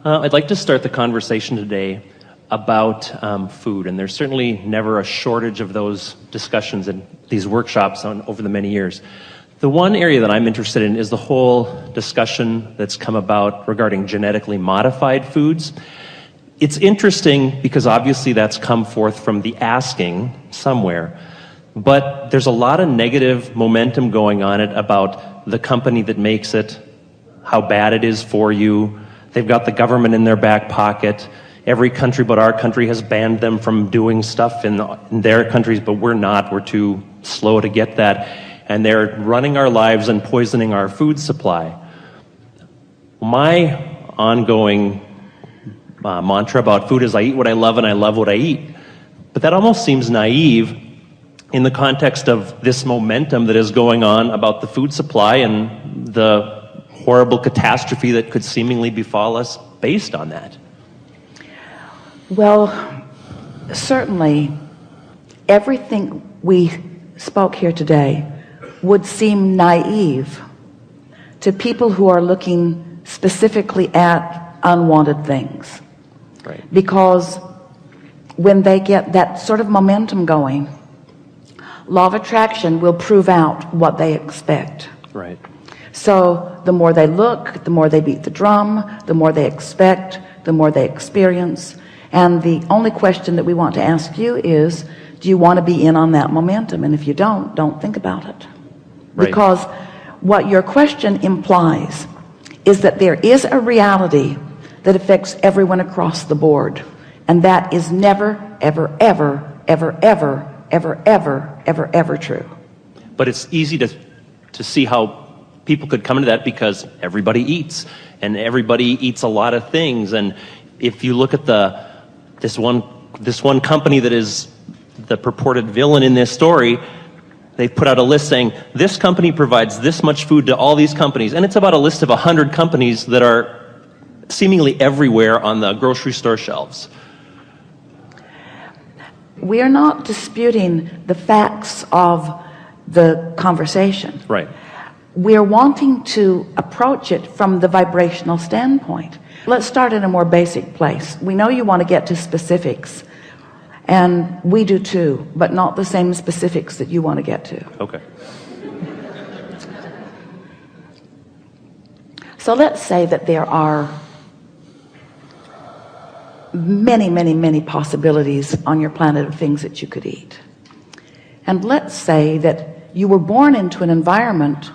I'd like to start the conversation today about food, and there's certainly never a shortage of those discussions and these workshops over the many years. The one area that I'm interested in is the whole discussion that's come about regarding genetically modified foods. It's interesting because obviously that's come forth from the asking somewhere, but there's a lot of negative momentum going on it about the company that makes it, how bad it is for you. They've got the government in their back pocket. Every country but our country has banned them from doing stuff in their countries, but we're not. We're too slow to get that. And they're running our lives and poisoning our food supply. My ongoing mantra about food is I eat what I love and I love what I eat. But that almost seems naive in the context of this momentum that is going on about the food supply and the horrible catastrophe that could seemingly befall us based on that. Well, certainly everything we spoke here today would seem naive to people who are looking specifically at unwanted things. Right. Because when they get that sort of momentum going, law of attraction will prove out what they expect. Right. So the more they look, the more they beat the drum, the more they expect, the more they experience. And the only question that we want to ask you is, do you want to be in on that momentum? And if you don't think about it. Right. Because what your question implies is that there is a reality that affects everyone across the board. And that is never, ever, ever, ever, ever, ever, ever, ever, ever true. But it's easy to see how people could come into that because everybody eats, and everybody eats a lot of things. And if you look at this one company that is the purported villain in this story, they put out a list saying this company provides this much food to all these companies, and it's about a list of 100 companies that are seemingly everywhere on the grocery store shelves. We are not disputing the facts of the conversation. Right. We're wanting to approach it from the vibrational standpoint. Let's start in a more basic place. We know you want to get to specifics, and we do too, but not the same specifics that you want to get to. Okay. So let's say that there are many, many, many possibilities on your planet of things that you could eat. And let's say that you were born into an environment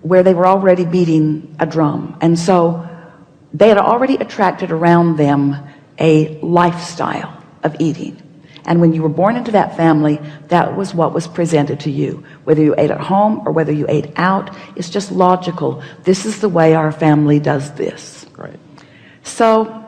where they were already beating a drum, and so they had already attracted around them a lifestyle of eating. And when you were born into that family, that was what was presented to you. Whether you ate at home or whether you ate out, it's just logical. This is the way our family does this. Right. So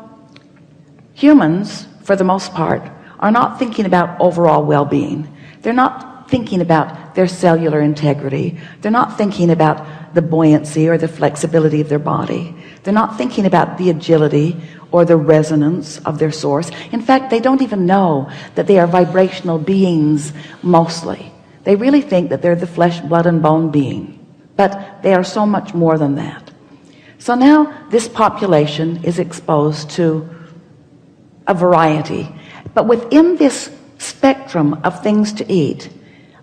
humans, for the most part, are not thinking about overall well-being. They're not thinking about their cellular integrity. They're not thinking about the buoyancy or the flexibility of their body. They're not thinking about the agility or the resonance of their source. In fact, they don't even know that they are vibrational beings mostly. They really think that they're the flesh, blood, and bone being. But they are so much more than that. So now this population is exposed to a variety. But within this spectrum of things to eat,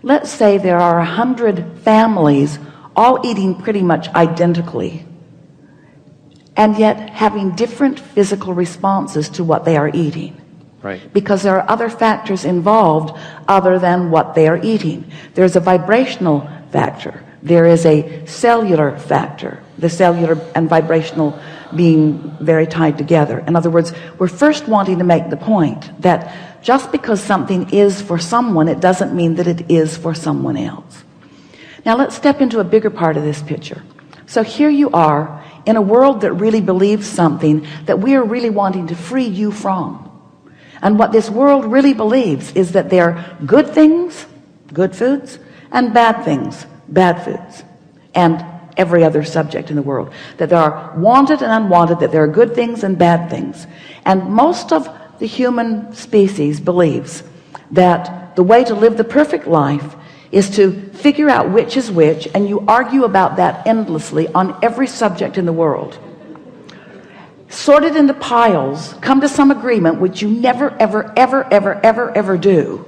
let's say there are 100 families all eating pretty much identically, and yet having different physical responses to what they are eating. Right. Because there are other factors involved other than what they are eating. There's a vibrational factor. There is a cellular factor. The cellular and vibrational being very tied together. In other words, we're first wanting to make the point that just because something is for someone, it doesn't mean that it is for someone else. Now let's step into a bigger part of this picture. So here you are in a world that really believes something that we are really wanting to free you from. And what this world really believes is that there are good things, good foods, and bad things, bad foods, and every other subject in the world. That there are wanted and unwanted, that there are good things and bad things. And most of the human species believes that the way to live the perfect life is to figure out which is which, and you argue about that endlessly on every subject in the world. sort it into piles, come to some agreement, which you never, ever, ever, ever, ever, ever do.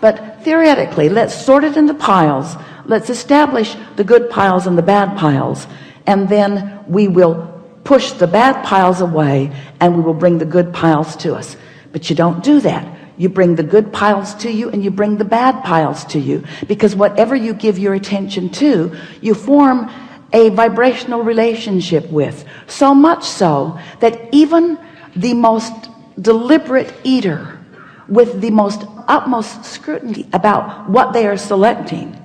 But theoretically, let's sort it into piles. Let's establish the good piles and the bad piles. And then we will push the bad piles away and we will bring the good piles to us. But you don't do that. You bring the good piles to you and you bring the bad piles to you, because whatever you give your attention to, you form a vibrational relationship with, so much so that even the most deliberate eater, with the most utmost scrutiny about what they are selecting,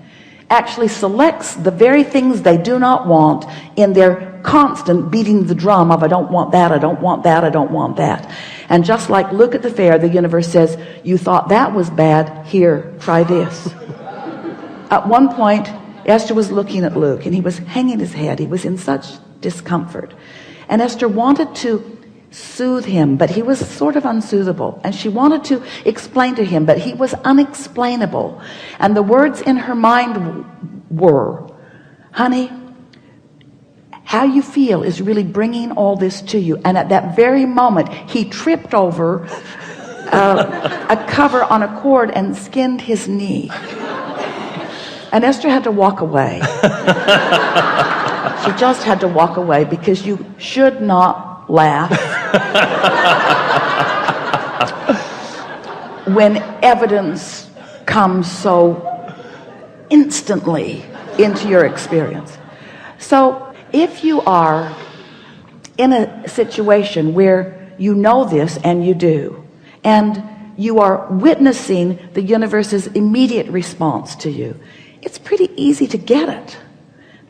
actually selects the very things they do not want in their constant beating the drum of, I don't want that, I don't want that, I don't want that. And just like look at the fair, the universe says, you thought that was bad, here, try this. At one point, Esther was looking at Luke and he was hanging his head. He was in such discomfort. And Esther wanted to soothe him, but he was sort of unsoothable. And she wanted to explain to him, but he was unexplainable. And the words in her mind were, honey, how you feel is really bringing all this to you. And at that very moment, he tripped over a cover on a cord and skinned his knee. And Esther had to walk away. She just had to walk away, because you should not laugh when evidence comes so instantly into your experience. So if you are in a situation where you know this, and you do, and you are witnessing the universe's immediate response to you, it's pretty easy to get it.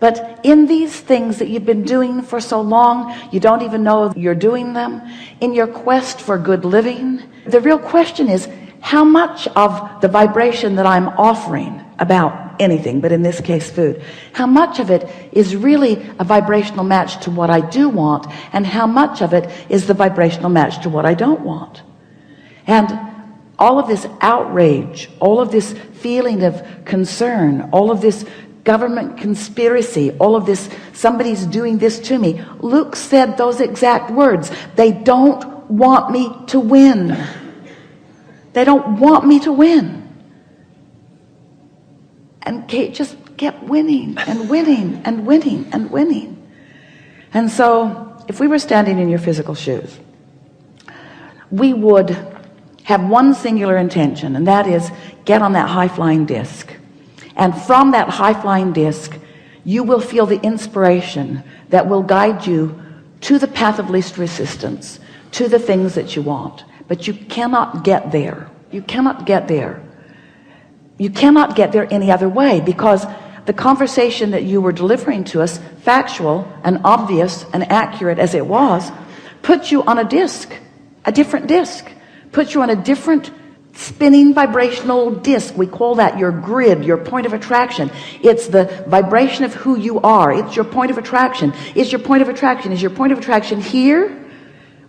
But in these things that you've been doing for so long, you don't even know you're doing them, in your quest for good living, the real question is, how much of the vibration that I'm offering about anything, but in this case food, how much of it is really a vibrational match to what I do want, and how much of it is the vibrational match to what I don't want? And all of this outrage, all of this feeling of concern, all of this government conspiracy, all of this, somebody's doing this to me. Luke said those exact words. They don't want me to win. They don't want me to win. And Kate just kept winning and winning and winning and winning. And so if we were standing in your physical shoes, we would have one singular intention, and that is get on that high-flying disc. And from that high-flying disc, you will feel the inspiration that will guide you to the path of least resistance, to the things that you want. But you cannot get there. You cannot get there. You cannot get there any other way, because the conversation that you were delivering to us, factual and obvious and accurate as it was, put you on a disc, a different disc, put you on a different spinning vibrational disc. We call that your grid, your point of attraction. It's the vibration of who you are. It's your point of attraction. Is your point of attraction here,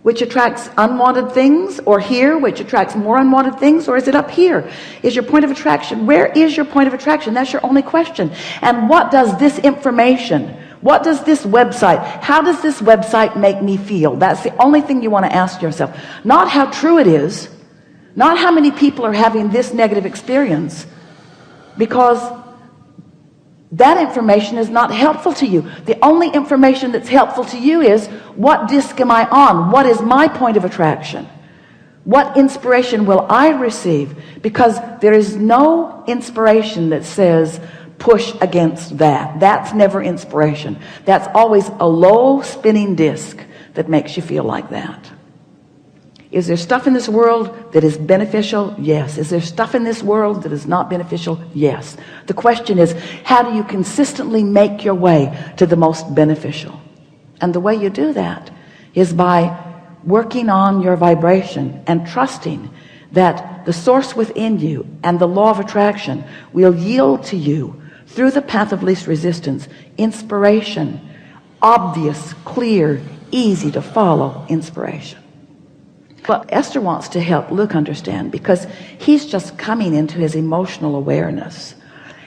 which attracts unwanted things, or here, which attracts more unwanted things, or is it up here? Is your point of attraction, where is your point of attraction? That's your only question. And what does this information, what does this website, how does this website make me feel? That's the only thing you want to ask yourself. Not how true it is, not how many people are having this negative experience, because that information is not helpful to you. The only information that's helpful to you is, what disc am I on? What is my point of attraction? What inspiration will I receive? Because there is no inspiration that says push against that. That's never inspiration. That's always a low spinning disc that makes you feel like that. Is there stuff in this world that is beneficial? Yes. Is there stuff in this world that is not beneficial? Yes. The question is, how do you consistently make your way to the most beneficial? And the way you do that is by working on your vibration and trusting that the source within you and the law of attraction will yield to you, through the path of least resistance, inspiration, obvious, clear, easy to follow inspiration. But Esther wants to help Luke understand, because he's just coming into his emotional awareness,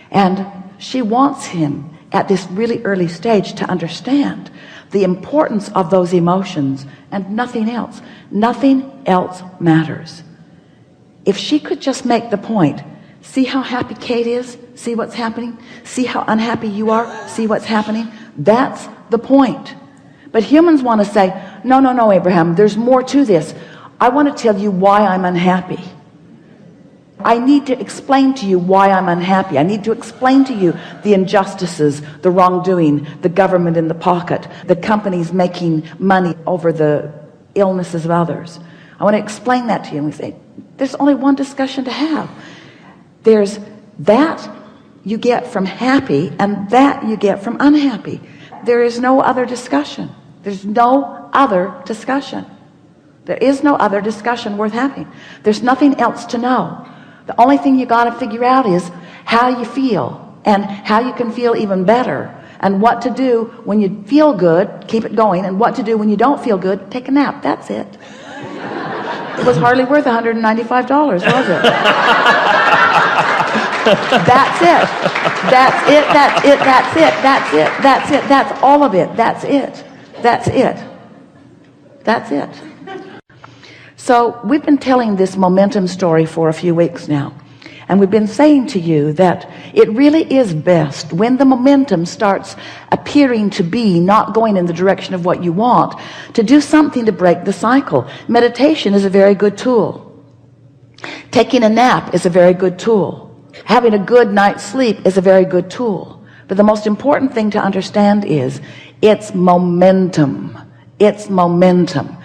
and she wants him at this really early stage to understand the importance of those emotions and nothing else. Nothing else matters. If she could just make the point, see how happy Kate is, see what's happening, see how unhappy you are, see what's happening, that's the point. But humans want to say, no, no, no, Abraham, there's more to this. I want to tell you why I'm unhappy. I need to explain to you why I'm unhappy. I need to explain to you the injustices, the wrongdoing, the government in the pocket, the companies making money over the illnesses of others. I want to explain that to you. And we say, there's only one discussion to have. There's that you get from happy and that you get from unhappy. There is no other discussion. There's no other discussion. There is no other discussion worth having. There's nothing else to know. The only thing you got to figure out is how you feel and how you can feel even better, and what to do when you feel good, keep it going, and what to do when you don't feel good, take a nap. That's it. It was hardly worth $195, was it? That's it. That's it. That's it. That's it. That's it. That's it. That's all of it. That's it. That's it. That's it. So we've been telling this momentum story for a few weeks now, and we've been saying to you that it really is best when the momentum starts appearing to be not going in the direction of what you want, to do something to break the cycle. Meditation is a very good tool. Taking a nap is a very good tool. Having a good night's sleep is a very good tool. But the most important thing to understand is it's momentum. It's momentum.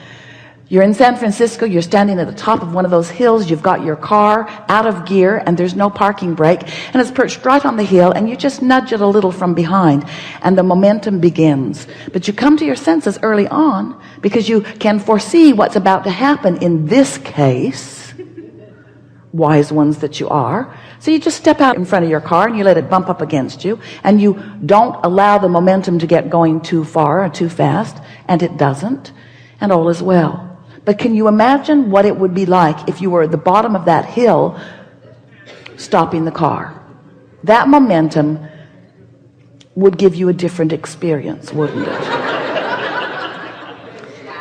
You're in San Francisco, you're standing at the top of one of those hills, you've got your car out of gear and there's no parking brake, and it's perched right on the hill, and you just nudge it a little from behind and the momentum begins. But you come to your senses early on because you can foresee what's about to happen in this case, wise ones that you are. So you just step out in front of your car and you let it bump up against you, and you don't allow the momentum to get going too far or too fast, and it doesn't, and all is well. But can you imagine what it would be like if you were at the bottom of that hill stopping the car? That momentum would give you a different experience, wouldn't it?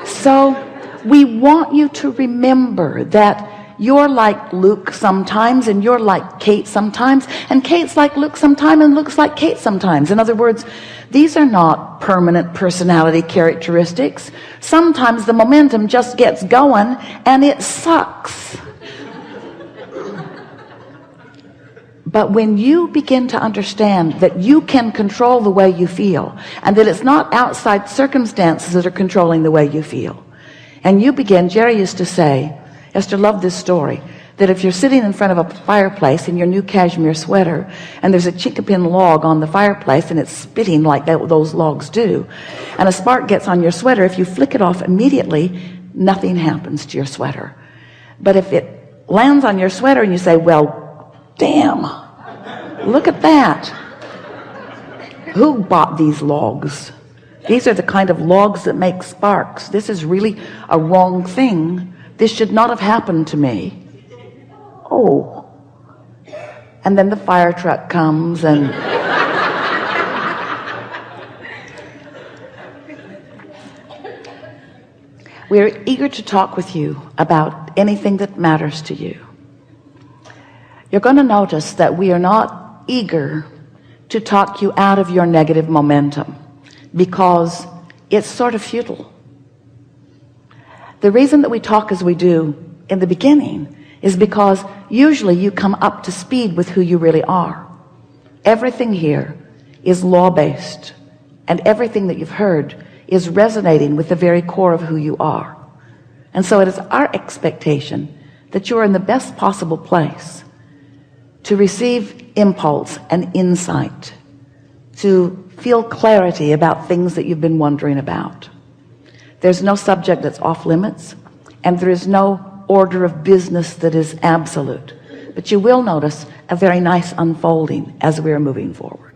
So we want you to remember that you're like Luke sometimes, and you're like Kate sometimes, and Kate's like Luke sometimes, and Luke's like Kate sometimes. In other words, these are not permanent personality characteristics. Sometimes the momentum just gets going and it sucks. But when you begin to understand that you can control the way you feel, and that it's not outside circumstances that are controlling the way you feel, and you begin, Jerry used to say, Esther loved this story, that if you're sitting in front of a fireplace in your new cashmere sweater, and there's a chickapin log on the fireplace and it's spitting like those logs do, and a spark gets on your sweater, if you flick it off immediately, nothing happens to your sweater. But if it lands on your sweater and you say, well, damn, look at that. Who bought these logs? These are the kind of logs that make sparks. This is really a wrong thing. This should not have happened to me. Oh. And then the fire truck comes and we're eager to talk with you about anything that matters to you. You're going to notice that we are not eager to talk you out of your negative momentum, because it's sort of futile. The reason that we talk as we do in the beginning is because usually you come up to speed with who you really are. Everything here is law-based, and everything that you've heard is resonating with the very core of who you are. And so it is our expectation that you're in the best possible place to receive impulse and insight, to feel clarity about things that you've been wondering about. There's no subject that's off limits, and there is no order of business that is absolute. But you will notice a very nice unfolding as we are moving forward.